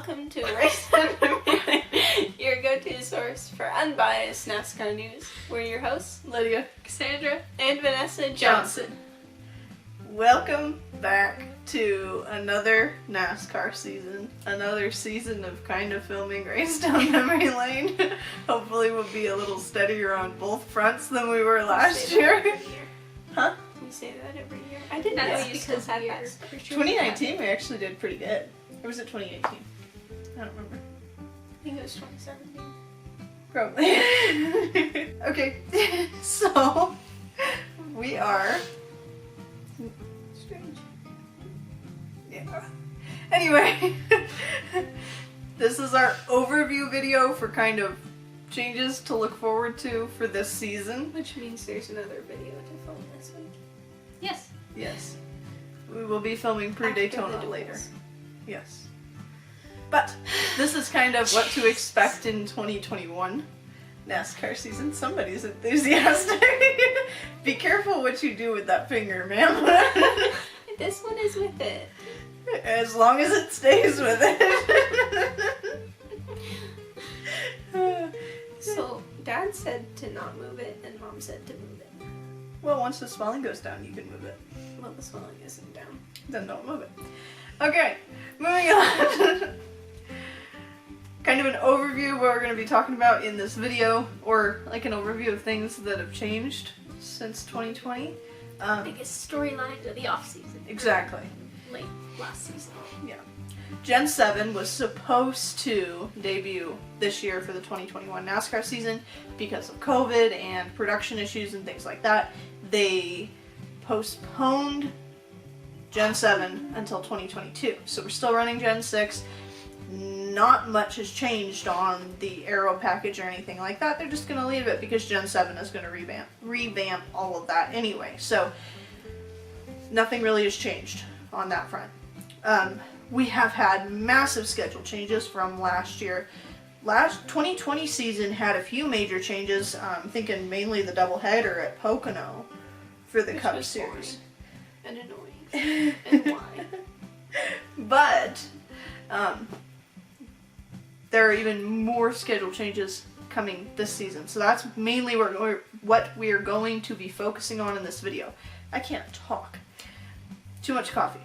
Welcome to Homestead Miami, your go-to source for unbiased NASCAR news. We're your hosts, Lydia, Cassandra, and Vanessa Johnson. Welcome back to another NASCAR season. Another season of kind of filming race down memory lane. Hopefully we'll be a little steadier on both fronts than we were last year. Huh? We say that every year. I didn't know That's you still because had we're that. 2019 we actually did pretty good. Or was it 2018? I don't remember. I think it was 2017. Probably. Okay, so we are... Strange. Yeah. Anyway, this is our overview video for kind of changes to look forward to for this season. Which means there's another video to film this week. Yes. Yes. We will be filming After the PreDaytona duels. later. Yes. But this is kind of what to expect in 2021 NASCAR season. Somebody's enthusiastic. Be careful what you do with that finger, ma'am. This one is with it. As long as it stays with it. So, Dad said to not move it, and Mom said to move it. Well, once the swelling goes down, you can move it. Well, the swelling isn't down. Then don't move it. Okay, moving on. Kind of an overview of what we're going to be talking about in this video, or like an overview of things that have changed since 2020. Biggest storylines of the off-season. Exactly. Late last season. Yeah. Gen 7 was supposed to debut this year for the 2021 NASCAR season. Because of COVID and production issues and things like that, they postponed Gen 7 until 2022. So we're still running Gen 6. Not much has changed on the aero package or anything like that. They're just going to leave it because Gen 7 is going to revamp all of that anyway. So nothing really has changed on that front. We have had massive schedule changes from last year. Last 2020 season had a few major changes. I'm thinking mainly the doubleheader at Pocono for the Which Cup was Series. boring and annoying. And why? But there are even more schedule changes coming this season. So that's mainly what we are going to be focusing on in this video. I can't talk. Too much coffee.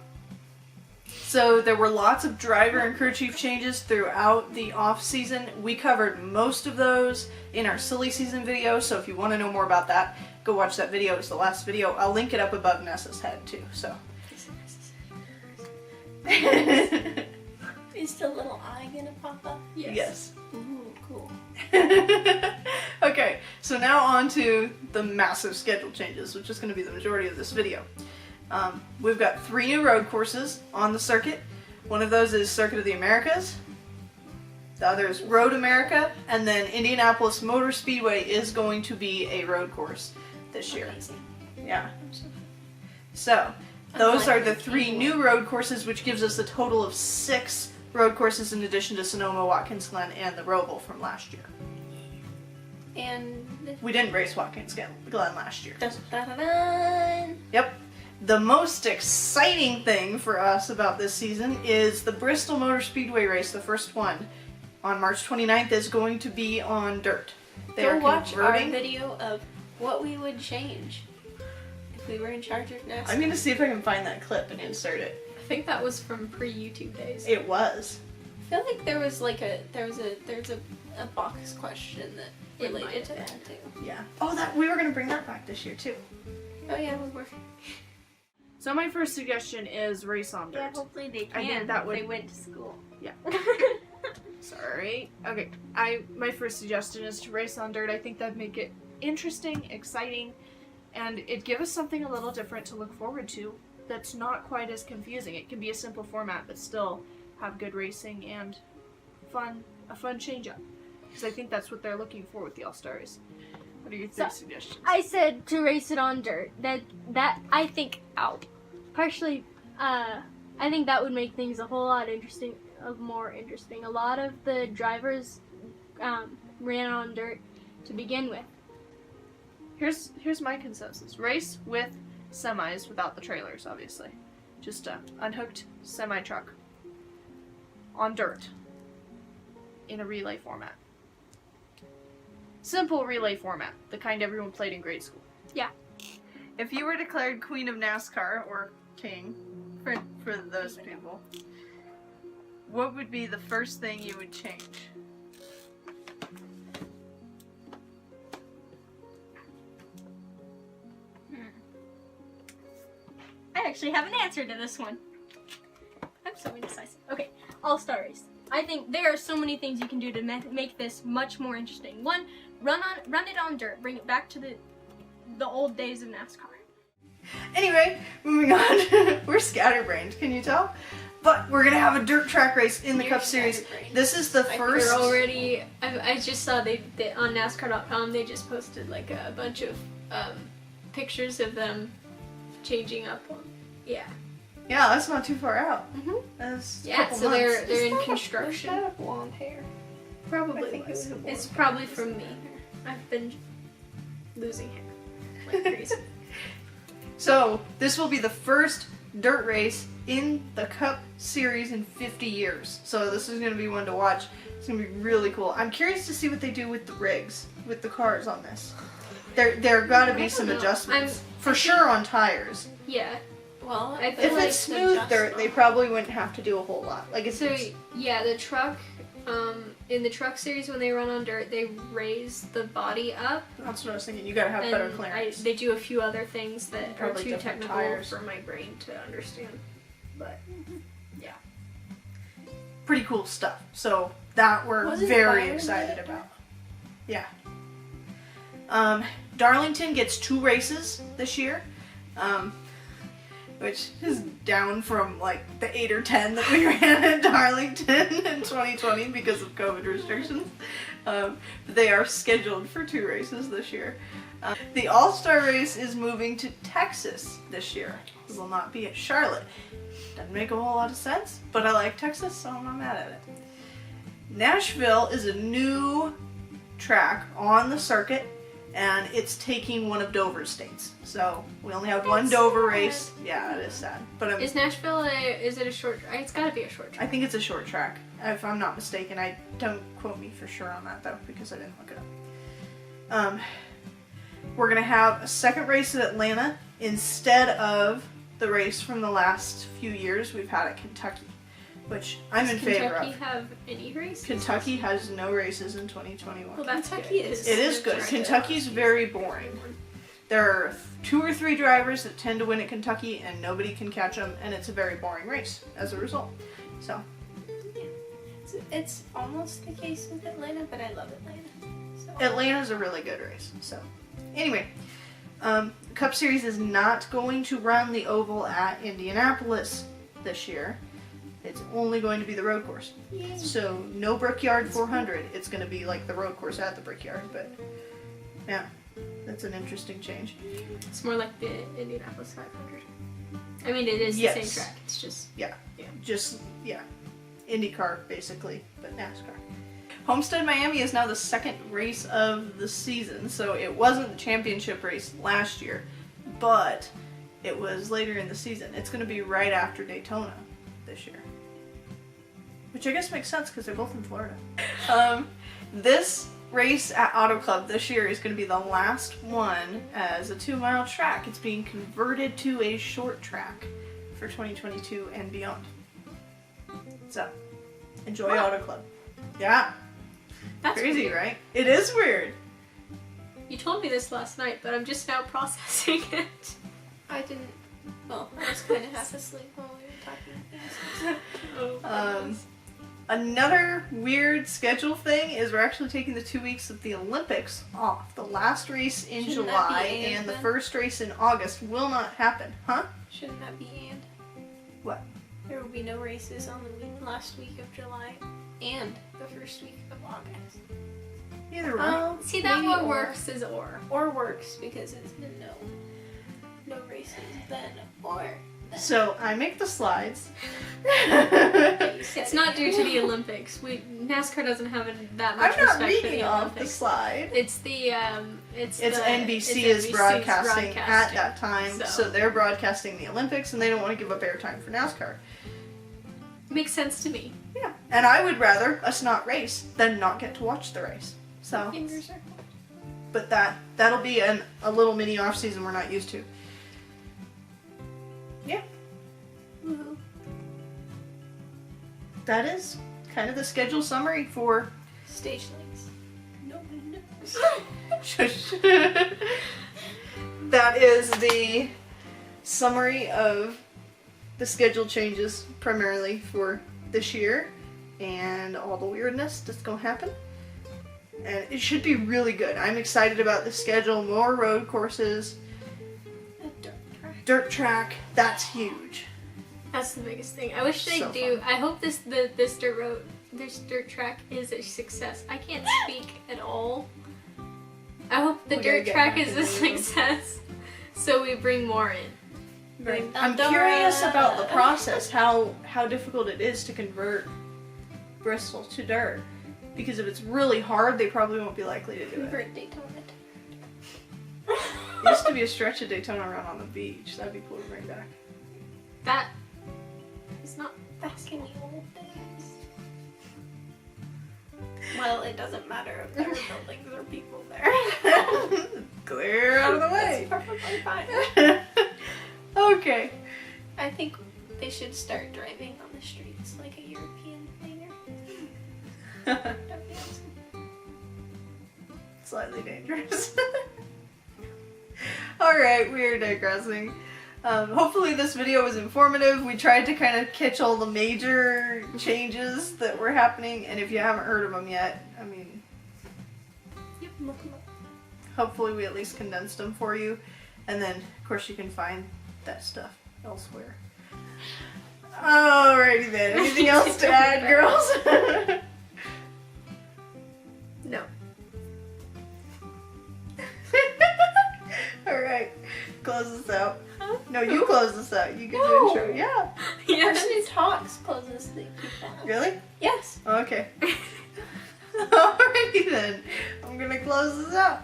So there were lots of driver and crew chief changes throughout the off season. We covered most of those in our silly season video. So if you want to know more about that, go watch that video. It's the last video. I'll link it up above Nessa's head too. So. Is the little eye gonna pop up? Yes. Ooh, cool. Okay, so now on to the massive schedule changes, which is going to be the majority of this video. We've got 3 new road courses on the circuit. One of those is Circuit of the Americas. The other is Road America, and then Indianapolis Motor Speedway is going to be a road course this year. Amazing. Yeah. So, those are the 3 new road courses, which gives us a total of 6 road courses in addition to Sonoma, Watkins Glen, and the Roval from last year. And We didn't race Watkins Glen last year. dun. Yep. The most exciting thing for us about this season is the Bristol Motor Speedway race, the first one, on March 29th is going to be on dirt. They Go are watch converting. our video of what we would change if we were in charge of NASCAR. I'm going to see if I can find that clip and insert it. I think that was from pre-YouTube days. It was. I feel like there was like there's a box question that It might related to have that too. Yeah. Oh, that we were going to bring that back this year too. Oh yeah, we were. So my first suggestion is race on dirt. Yeah, hopefully they I think can. that if would- They went to school. Yeah. Sorry. Okay. My first suggestion is to race on dirt. I think that'd make it interesting, exciting, and it'd give us something a little different to look forward to that's not quite as confusing. It can be a simple format but still have good racing and a fun change-up. Because I think that's what they're looking for with the All-Stars. What are your 3 suggestions? I said to race it on dirt. That I think partially, I think that would make things a whole lot more interesting. A lot of the drivers ran on dirt to begin with. Here's my consensus. Race with semis without the trailers, obviously. Just a unhooked semi-truck on dirt. in a relay format. Simple relay format, the kind everyone played in grade school. Yeah. If you were declared queen of NASCAR, or king, for those people, what would be the first thing you would change? I actually have an answer to this one. I'm so indecisive. Okay, All-Star Race. I think there are so many things you can do to make this much more interesting. One, run it on dirt. Bring it back to the old days of NASCAR. Anyway, moving on. We're scatterbrained, can you tell? But we're gonna have a dirt track race in the Cup Series. scatterbrained. This is the first. They're already. I just saw they on NASCAR.com. They just posted like a bunch of pictures of them changing up. Yeah. Yeah, that's not too far out. Mhm. That's a Yeah. couple So months. they're in construction. Is that blonde hair? Probably. I think was. it was a It's blonde probably from me. I've been losing hair like crazy. So this will be the first dirt race in the Cup Series in 50 years. So this is gonna be one to watch. It's gonna be really cool. I'm curious to see what they do with the rigs, with the cars on this. There gotta be some know. adjustments. I'm- For sure on tires. Yeah. Well, I feel If like it's smooth dirt, they probably wouldn't have to do a whole lot. Like it's So yeah, the truck. In the truck series, when they run on dirt, they raise the body up, that's what I was thinking. You gotta have better and clearance. they do a few other things that are Probably too different technical tires. for my brain to understand. But Pretty cool stuff. So that we're Was it very fire excited related? about. Yeah. Darlington gets 2 races this year, which is down from like the 8 or 10 that we ran at Darlington in 2020 because of COVID restrictions. But they are scheduled for 2 races this year. The All-Star race is moving to Texas this year. It will not be at Charlotte. Doesn't make a whole lot of sense, but I like Texas, so I'm not mad at it. Nashville is a new track on the circuit, and it's taking one of Dover's states. So we only have one That's Dover sad. race. Yeah, it is sad. But is Nashville is it a short? It's got to be a short track. I think it's a short track, if I'm not mistaken. I don't quote me for sure on that though, because I didn't look it up. We're gonna have a second race at Atlanta instead of the race from the last few years we've had at Kentucky, which I'm in favor Kentucky of. have any races? Kentucky has no races in 2021. Well, that's Kentucky It is good. Kentucky's very boring. There are 2 or 3 drivers that tend to win at Kentucky, and nobody can catch them, and it's a very boring race as a result. So, It's almost the case with Atlanta, but I love Atlanta. So. Atlanta's a really good race. So, anyway, Cup Series is not going to run the oval at Indianapolis this year. It's only going to be the road course. Yay. So, no Brickyard 400. It's going to be like the road course at the Brickyard, but yeah, that's an interesting change. It's more like the Indianapolis 500. I mean, it is Yes. the same track. It's just Just, IndyCar basically, but NASCAR. Homestead Miami is now the second race of the season, so it wasn't the championship race last year, but it was later in the season. It's going to be right after Daytona this year, which I guess makes sense because they're both in Florida. This race at Auto Club this year is going to be the last one as a 2-mile track. It's being converted to a short track for 2022 and beyond. So, enjoy Wow. Auto Club. Yeah. that's Crazy, weird. right? It is weird. You told me this last night, but I'm just now processing it. I didn't. Well, I was kind of half asleep while we were talking. Oh, Another weird schedule thing is we're actually taking the 2 weeks of the Olympics off. The last race in Shouldn't that July be and the then? first race in August will not happen. Huh? Shouldn't that be and? What? There will be no races on the last week of July and the first week of August. Either way. see, that maybe one or. works as or. Or works because it's no races then or then. So I make the slides. It's not due to the Olympics. NASCAR doesn't have that much I'm not respect for reading the off the Olympics. slide. It's the It's the, NBC it's is NBC's broadcasting at broadcasting. that time, so they're broadcasting the Olympics, and they don't want to give up airtime for NASCAR. Makes sense to me. Yeah, and I would rather us not race than not get to watch the race. So, Fingers are but that'll be a little mini off season we're not used to. Yeah, woohoo. that is kind of the schedule summary for. Stage lights. No one knows. Shush. That is the summary of the schedule changes primarily for this year and all the weirdness that's gonna happen. And it should be really good. I'm excited about the schedule. More road courses, A dirt track. dirt track. That's huge. That's the biggest thing. I wish they So do. fun. I hope this dirt track is a success. I can't speak at all. I hope the We gotta dirt get track back is in a the room. success, so we bring more in. I'm curious about the process, how difficult it is to convert Bristol to dirt. Because if it's really hard, they probably won't be likely to do it. PreDaytona. There used to be a stretch of Daytona run on the beach. That'd be cool to bring back. That is not. Back in the old days. Well, it doesn't matter if there are buildings or people there. Clear out of the It's way. perfectly fine. Okay. I think they should start driving on the streets like a European thing. That'd be awesome. Slightly dangerous. Alright, we are digressing. Hopefully this video was informative. We tried to kind of catch all the major changes that were happening, and if you haven't heard of them yet, I mean, Yep, look 'em up. hopefully we at least condensed them for you. And then, of course, you can find that stuff elsewhere. Alrighty then. Anything else to add, girls? No. Alright. Close this out. No, you close this out. You can do No. intro. Yeah. The person who talks closes the people out. Really? Yes. Okay. Alrighty then. I'm gonna close this out.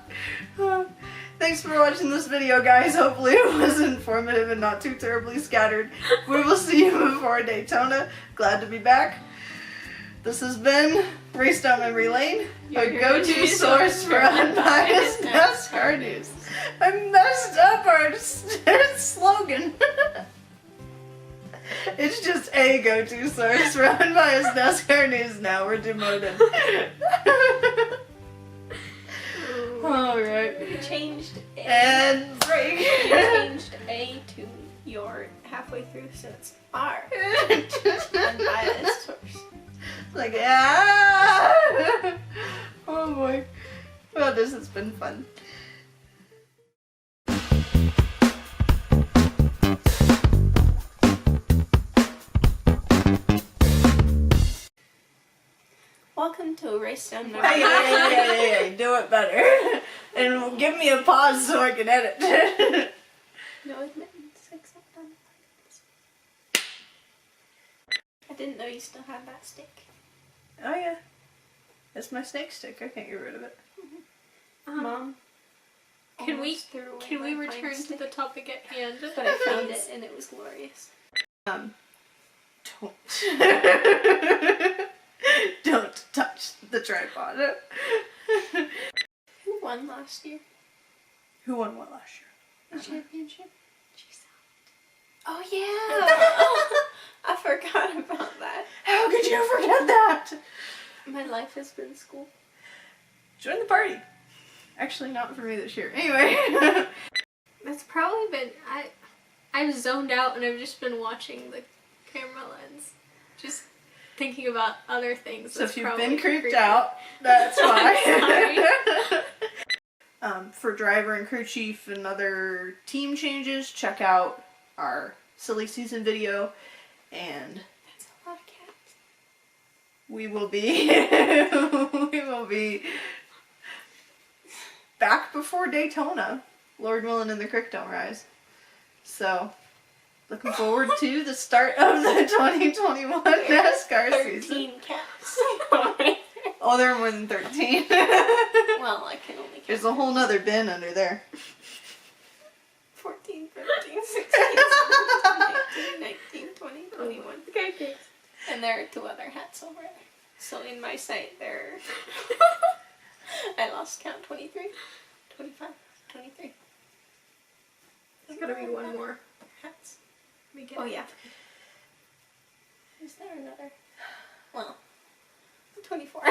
Thanks for watching this video, guys. Hopefully it was informative and not too terribly scattered. We will see you before Daytona. Glad to be back. This has been Race Down Memory Lane, a go-to source for unbiased NASCAR news. I messed up our slogan. It's just a go-to source for unbiased NASCAR news now. We're demoted. Alright. You changed A. And break. You changed A to your halfway through, so it's R. Unbiased source. Like, ah! Oh boy. Well, this has been fun. Welcome to Race Down Hey, Memory. hey, do it better. And give me a pause so I can edit. No admittance except on I didn't know you still had that stick. Oh yeah. That's my snake stick. I can't get rid of it. Mom. Can we almost threw away can we my return pine to stick, the topic at hand? But I found it and it was glorious. Don't. Don't touch the tripod. Who won last year? Who won what last year? The championship? Oh yeah! I forgot about that. How could you forget that? My life has been school. Join the party. Actually, not for me this year. Anyway. That's probably been I've zoned out and I've just been watching the camera lens, just thinking about other things. So That's if you've probably been creeped creepy. out, that's why. Sorry. For driver and crew chief and other team changes, check out our silly season video, and That's a lot of cats. we will be back before Daytona, Lord willing, and the creek don't rise. So, looking forward to the start of the 2021 NASCAR season. 13 cats. Oh, there are more than 13. Well, I can only count. There's a whole nother bin under there. 14, 15, 16, 17, 18, 19, 20, 21. Okay. And there are 2 other hats over there. So in my sight, there I lost count. 23, 25, 23. There's gotta be one more. Hats. Let me get Oh it. yeah. Is there another? Well, 24.